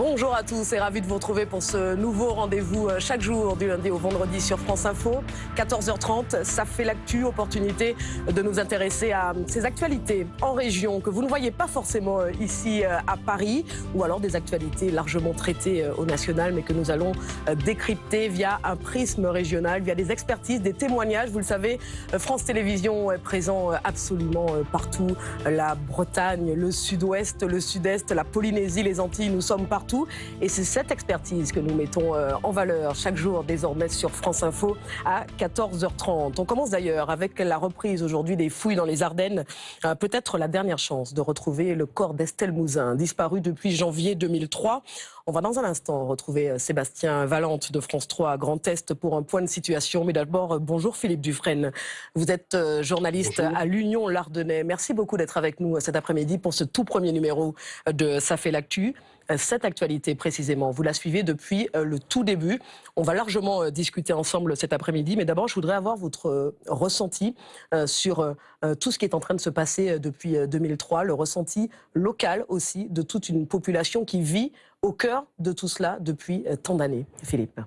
Bonjour à tous et ravi de vous retrouver pour ce nouveau rendez-vous chaque jour du lundi au vendredi sur France Info. 14h30, ça fait l'actu, opportunité de nous intéresser à ces actualités en région que vous ne voyez pas forcément ici à Paris ou alors des actualités largement traitées au national mais que nous allons décrypter via un prisme régional, via des expertises, des témoignages. Vous le savez, France Télévisions est présent absolument partout. La Bretagne, le sud-ouest, le sud-est, la Polynésie, les Antilles, nous sommes partout. Et c'est cette expertise que nous mettons en valeur chaque jour désormais sur France Info à 14h30. On commence d'ailleurs avec la reprise aujourd'hui des fouilles dans les Ardennes. Peut-être la dernière chance de retrouver le corps d'Estelle Mouzin, disparu depuis janvier 2003. On va dans un instant retrouver Sébastien Valente de France 3 à Grand Est pour un point de situation. Mais d'abord, bonjour Philippe Dufresne. Vous êtes journaliste à l'Union Lardonnais. Merci beaucoup d'être avec nous cet après-midi pour ce tout premier numéro de Ça fait l'actu. Cette actualité précisément, vous la suivez depuis le tout début. On va largement discuter ensemble cet après-midi, mais d'abord je voudrais avoir votre ressenti sur tout ce qui est en train de se passer depuis 2003, le ressenti local aussi de toute une population qui vit au cœur de tout cela depuis tant d'années. Philippe.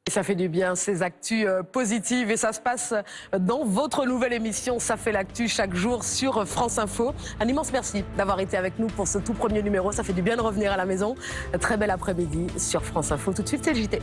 Et ça fait du bien, ces actus positives, et ça se passe dans votre nouvelle émission Ça fait l'actu chaque jour sur France Info. Un immense merci d'avoir été avec nous pour ce tout premier numéro. Ça fait du bien de revenir à la maison. Très bel après-midi sur France Info. Tout de suite, c'est le JT.